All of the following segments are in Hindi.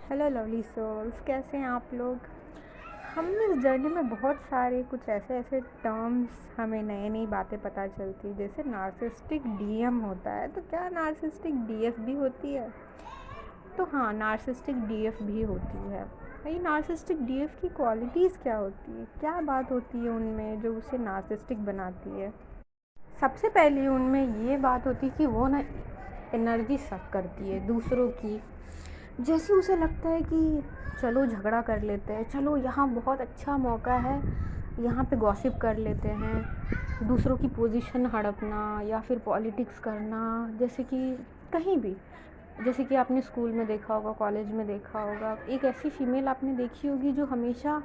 हेलो लवली सोल्स, कैसे हैं आप लोग। हम इस जर्नी में बहुत सारे कुछ ऐसे ऐसे टर्म्स, हमें नई नई बातें पता चलती, जैसे नार्सिसिस्टिक डीएम होता है। तो क्या नार्सिसिस्टिक डीएफ भी होती है? तो हाँ, नार्सिसिस्टिक डीएफ भी होती है। ये नार्सिसिस्टिक डीएफ की क्वालिटीज़ क्या होती है, क्या बात होती है उनमें जो उसे नार्सिसिस्टिक बनाती है? सबसे पहले उनमें ये बात होती है कि वो ना एनर्जी सक करती है दूसरों की। जैसे उसे लगता है कि चलो झगड़ा कर लेते हैं, चलो यहाँ बहुत अच्छा मौका है, यहाँ पे गॉसिप कर लेते हैं, दूसरों की पोजीशन हड़पना या फिर पॉलिटिक्स करना। जैसे कि कहीं भी, जैसे कि आपने स्कूल में देखा होगा, कॉलेज में देखा होगा, एक ऐसी फीमेल आपने देखी होगी जो हमेशा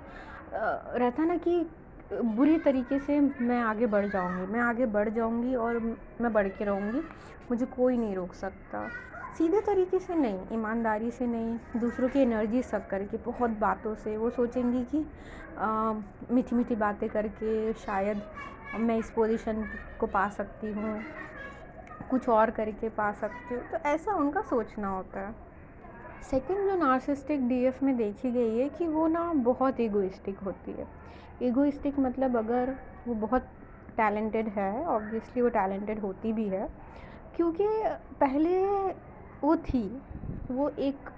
रहता ना कि बुरी तरीके से मैं आगे बढ़ जाऊँगी, मैं आगे बढ़ जाऊँगी और मैं बढ़ के रहूँगी, मुझे कोई नहीं रोक सकता। सीधे तरीके से नहीं, ईमानदारी से नहीं, दूसरों की एनर्जी सक करके, बहुत बातों से वो सोचेंगी कि मीठी मीठी बातें करके शायद मैं इस पोजीशन को पा सकती हूँ, कुछ और करके पा सकती हूँ। तो ऐसा उनका सोचना होता है। सेकंड जो नार्सिसिस्टिक डीएफ में देखी गई है कि वो ना बहुत ईगोइस्टिक होती है। ईगोइस्टिक मतलब अगर वो बहुत टैलेंटेड है, ऑब्वियसली वो टैलेंटेड होती भी है, क्योंकि पहले वो थी, वो एक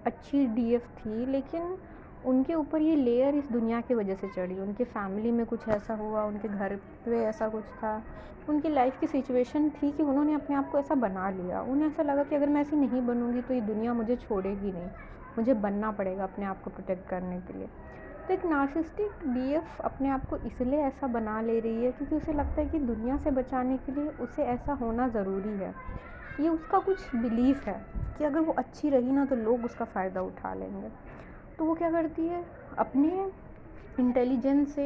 अच्छी डीएफ थी, लेकिन उनके ऊपर ये लेयर इस दुनिया की वजह से चढ़ी। उनके फैमिली में कुछ ऐसा हुआ, उनके घर पे ऐसा कुछ था, उनकी लाइफ की सिचुएशन थी कि उन्होंने अपने आप को ऐसा बना लिया। उन्हें ऐसा लगा कि अगर मैं ऐसी नहीं बनूँगी तो ये दुनिया मुझे छोड़ेगी नहीं, मुझे बनना पड़ेगा अपने आप को प्रोटेक्ट करने के लिए। तो एक नार्सिसिस्टिक डीएफ अपने आप को इसलिए ऐसा बना ले रही है क्योंकि उसे लगता है कि दुनिया से बचाने के लिए उसे ऐसा होना ज़रूरी है। ये उसका कुछ बिलीफ है कि अगर वो अच्छी रही ना तो लोग उसका फ़ायदा उठा लेंगे। तो वो क्या करती है, अपने इंटेलिजेंस से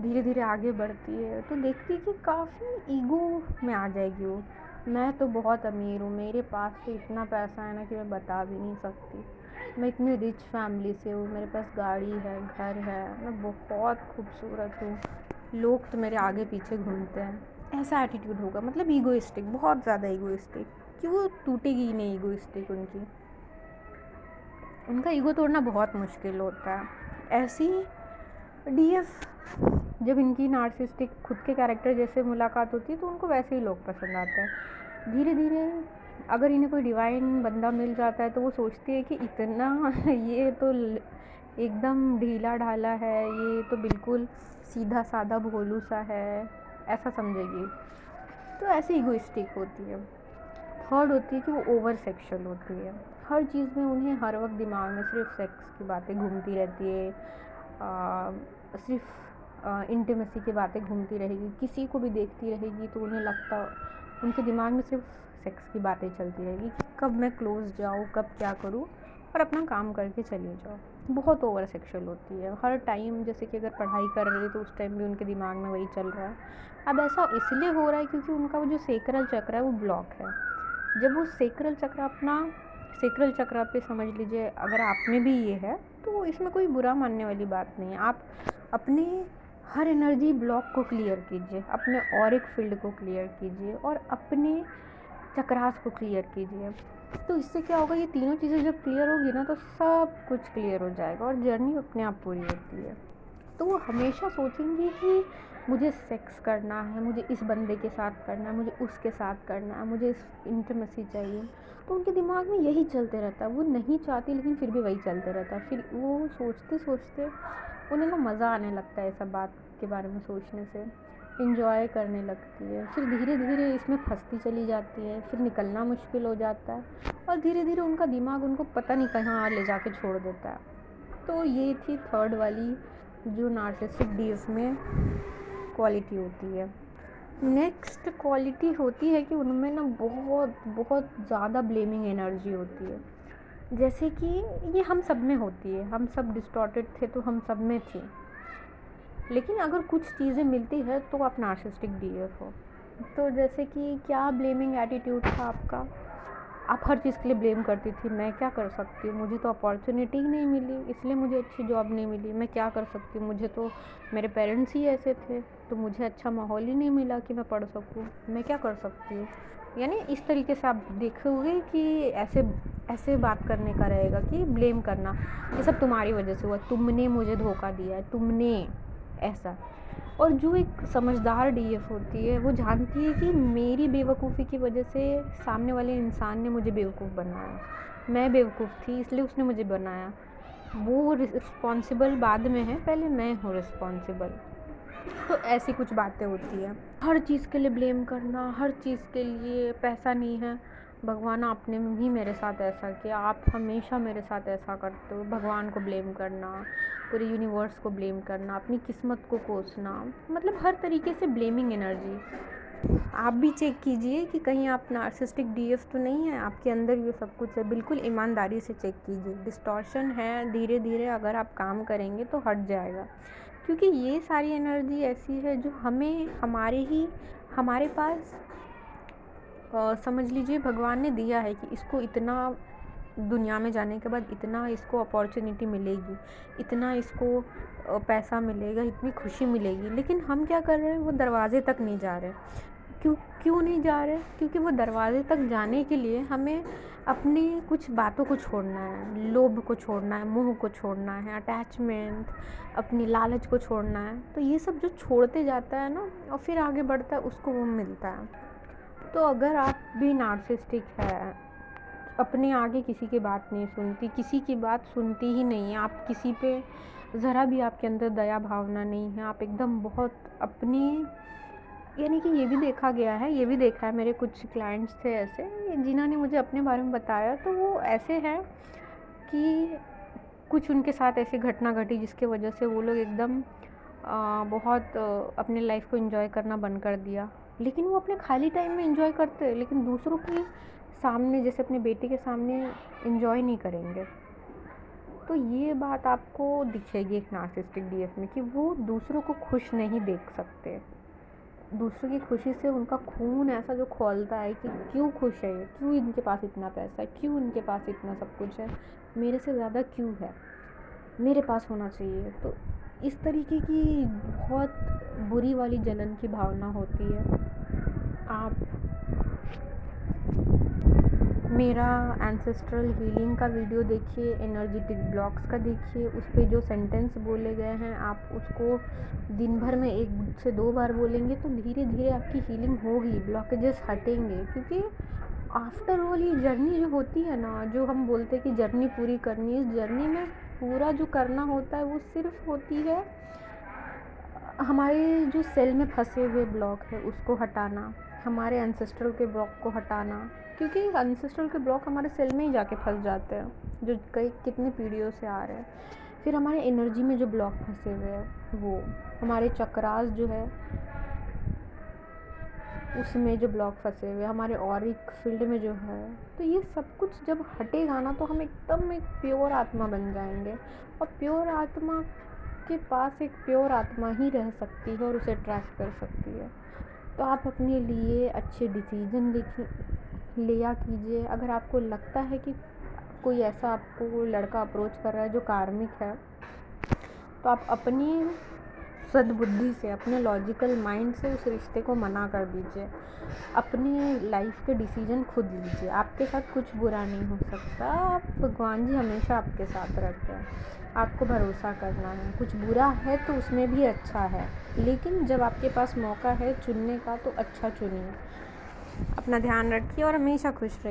धीरे धीरे आगे बढ़ती है। तो देखती है कि काफ़ी ईगो में आ जाएगी वो। मैं तो बहुत अमीर हूँ, मेरे पास तो इतना पैसा है ना कि मैं बता भी नहीं सकती, मैं इतनी रिच फैमिली से हूँ, मेरे पास गाड़ी है, घर है, मैं बहुत खूबसूरत हूँ, लोग तो मेरे आगे पीछे घूमते हैं। ऐसा एटीट्यूड होगा, मतलब ईगोइस्टिक, बहुत ज़्यादा ईगोइस्टिक, कि वो टूटेगी ही नहीं ईगोइस्टिक उनकी। उनका ईगो तोड़ना बहुत मुश्किल होता है। ऐसी डीएफ जब इनकी नार्सिसिस्टिक खुद के कैरेक्टर जैसे मुलाकात होती है तो उनको वैसे ही लोग पसंद आते हैं। धीरे धीरे अगर इन्हें कोई डिवाइन बंदा मिल जाता है तो वो सोचती है कि इतना ये तो एकदम ढीला ढाला है, ये तो बिल्कुल सीधा साधा भोलू सा है, ऐसा समझेगी। तो ऐसे ईगोइस्टिक होती है। थर्ड होती है कि वो ओवर सेक्शुअल होती है। हर चीज़ में उन्हें हर वक्त दिमाग में सिर्फ सेक्स की बातें घूमती रहती है, सिर्फ इंटीमेसी की बातें घूमती रहेगी। किसी को भी देखती रहेगी तो उन्हें लगता, उनके दिमाग में सिर्फ सेक्स की बातें चलती रहेगी कि कब मैं क्लोज जाऊँ, कब क्या करूँ, और अपना काम करके चली जाओ। बहुत ओवर सेक्शुअल होती है हर टाइम। जैसे कि अगर पढ़ाई कर रही है तो उस टाइम भी उनके दिमाग में वही चल रहा है। अब ऐसा इसलिए हो रहा है क्योंकि उनका वो जो सेक्रल चक्र है वो ब्लॉक है। जब वो सेक्रल चक्र अपना, सेक्रल चक्र पे समझ लीजिए अगर आप में भी ये है तो इसमें कोई बुरा मानने वाली बात नहीं है। आप अपने हर एनर्जी ब्लॉक को क्लियर कीजिए, अपने ऑरिक फील्ड को क्लियर कीजिए और अपने चक्रास को क्लियर कीजिए। तो इससे क्या होगा, ये तीनों चीज़ें जब क्लियर होगी ना तो सब कुछ क्लियर हो जाएगा और जर्नी अपने आप पूरी होती है। तो वो हमेशा सोचेंगी कि मुझे सेक्स करना है, मुझे इस बंदे के साथ करना है, मुझे उसके साथ करना है, मुझे इस इंटीमेसी चाहिए। तो उनके दिमाग में यही चलते रहता है। वो नहीं चाहती लेकिन फिर भी वही चलते रहता है। फिर वो सोचते सोचते उन्हें ना मज़ा आने लगता है ये सब बात के बारे में सोचने से, इंजॉय करने लगती है। फिर धीरे धीरे इसमें फंसती चली जाती है, फिर निकलना मुश्किल हो जाता है और धीरे धीरे उनका दिमाग उनको पता नहीं कहाँ ले जाके छोड़ देता है। तो ये थी थर्ड वाली जो नार्सिसिस्टिक डीएफ में क्वालिटी होती है। नेक्स्ट क्वालिटी होती है कि उनमें ना बहुत बहुत ज़्यादा ब्लेमिंग एनर्जी होती है। जैसे कि ये हम सब में होती है, हम सब डिस्टॉर्टेड थे तो हम सब में थी, लेकिन अगर कुछ चीज़ें मिलती है तो आप नार्सिसिस्टिक डीएफ हो। तो जैसे कि क्या ब्लेमिंग एटीट्यूड था आपका, आप हर चीज़ के लिए ब्लेम करती थी, मैं क्या कर सकती हूँ, मुझे तो अपॉर्चुनिटी ही नहीं मिली इसलिए मुझे अच्छी जॉब नहीं मिली, मैं क्या कर सकती हूँ, मुझे तो मेरे पेरेंट्स ही ऐसे थे तो मुझे अच्छा माहौल ही नहीं मिला कि मैं पढ़ सकूँ, मैं क्या कर सकती हूँ। यानी इस तरीके से आप देखोगे कि ऐसे ऐसे बात करने का रहेगा कि ब्लेम करना, ये सब तुम्हारी वजह से हुआ, तुमने मुझे धोखा दिया है, तुमने ऐसा। और जो एक समझदार डीएफ होती है वो जानती है कि मेरी बेवकूफ़ी की वजह से सामने वाले इंसान ने मुझे बेवकूफ़ बनाया, मैं बेवकूफ़ थी इसलिए उसने मुझे बनाया, वो रिस्पॉन्सिबल बाद में है, पहले मैं हूँ रिस्पॉन्सिबल। तो ऐसी कुछ बातें होती हैं। हर चीज़ के लिए ब्लेम करना, हर चीज़ के लिए पैसा नहीं है, भगवान आपने ही मेरे साथ ऐसा किया, आप हमेशा मेरे साथ ऐसा करते हो, भगवान को ब्लेम करना, पूरे यूनिवर्स को ब्लेम करना, अपनी किस्मत को कोसना, मतलब हर तरीके से ब्लेमिंग एनर्जी। आप भी चेक कीजिए कि कहीं आप नार्सिसिस्टिक डीएफ तो नहीं है, आपके अंदर ये सब कुछ है, बिल्कुल ईमानदारी से चेक कीजिए। डिस्टॉर्शन है, धीरे धीरे अगर आप काम करेंगे तो हट जाएगा, क्योंकि ये सारी एनर्जी ऐसी है जो हमारे पास समझ लीजिए भगवान ने दिया है कि इसको इतना दुनिया में जाने के बाद इतना इसको अपॉर्चुनिटी मिलेगी, इतना इसको पैसा मिलेगा, इतनी खुशी मिलेगी, लेकिन हम क्या कर रहे हैं, वो दरवाजे तक नहीं जा रहे। क्यों नहीं जा रहे? क्योंकि वो दरवाजे तक जाने के लिए हमें अपनी कुछ बातों को छोड़ना है, लोभ को छोड़ना है, मोह को छोड़ना है, अटैचमेंट, अपनी लालच को छोड़ना है। तो ये सब जो छोड़ते जाता है ना और फिर आगे बढ़ता है, उसको वो मिलता है। तो अगर आप भी नार्सिसिस्टिक है, अपने आगे किसी की बात नहीं सुनती, किसी की बात सुनती ही नहीं है, आप किसी पे ज़रा भी आपके अंदर दया भावना नहीं है, आप एकदम बहुत अपनी, यानी कि ये भी देखा है, मेरे कुछ क्लाइंट्स थे ऐसे जिन्होंने मुझे अपने बारे में बताया, तो वो ऐसे हैं कि कुछ उनके साथ ऐसी घटना घटी जिसके वजह से वो लोग एकदम बहुत अपने लाइफ को एंजॉय करना बंद कर दिया। लेकिन वो अपने खाली टाइम में एंजॉय करते हैं, लेकिन दूसरों के सामने, जैसे अपने बेटे के सामने एंजॉय नहीं करेंगे। तो ये बात आपको दिखेगी एक नार्सिसिस्टिक डीएफ में कि वो दूसरों को खुश नहीं देख सकते, दूसरों की खुशी से उनका खून ऐसा जो खौलता है कि क्यों खुश है ये, क्यों इनके पास इतना पैसा है, क्यों इनके पास इतना सब कुछ है, मेरे से ज़्यादा क्यों है, मेरे पास होना चाहिए। तो इस तरीके की बहुत बुरी वाली जलन की भावना होती है। आप मेरा एंसेस्ट्रल हीलिंग का वीडियो देखिए, एनर्जेटिक ब्लॉक्स का देखिए, उस पे जो सेंटेंस बोले गए हैं आप उसको दिन भर में 1 से 2 बार बोलेंगे तो धीरे धीरे आपकी हीलिंग होगी, ब्लॉकेजेस हटेंगे। क्योंकि आफ्टर ऑल ये जर्नी जो होती है ना, जो हम बोलते हैं कि जर्नी पूरी करनी है, इस जर्नी में पूरा जो करना होता है वो सिर्फ होती है हमारे जो सेल में फंसे हुए ब्लॉक है उसको हटाना, हमारे एंसेस्ट्रल के ब्लॉक को हटाना, क्योंकि एंसेस्ट्रल के ब्लॉक हमारे सेल में ही जाके फंस जाते हैं, जो कितनी पीढ़ियों से आ रहे हैं। फिर हमारे एनर्जी में जो ब्लॉक फंसे हुए हैं, वो हमारे चक्रास जो है उसमें जो ब्लॉक फंसे हुए, हमारे ऑरिक फील्ड में जो है, तो ये सब कुछ जब हटेगा ना तो हम एकदम एक प्योर आत्मा बन जाएंगे। और प्योर आत्मा के पास एक प्योर आत्मा ही रह सकती है और उसे अट्रैक्ट कर सकती है। तो आप अपने लिए अच्छे डिसीजन लिया कीजिए। अगर आपको लगता है कि कोई ऐसा आपको लड़का अप्रोच कर रहा है जो कार्मिक है, तो आप अपनी सद्बुद्धि से, अपने लॉजिकल माइंड से उस रिश्ते को मना कर दीजिए। अपनी लाइफ के डिसीजन खुद लीजिए, आपके साथ कुछ बुरा नहीं हो सकता, भगवान जी हमेशा आपके साथ रहते हैं, आपको भरोसा करना है। कुछ बुरा है तो उसमें भी अच्छा है, लेकिन जब आपके पास मौका है चुनने का तो अच्छा चुनिए। अपना ध्यान रखिए और हमेशा खुश रहिए।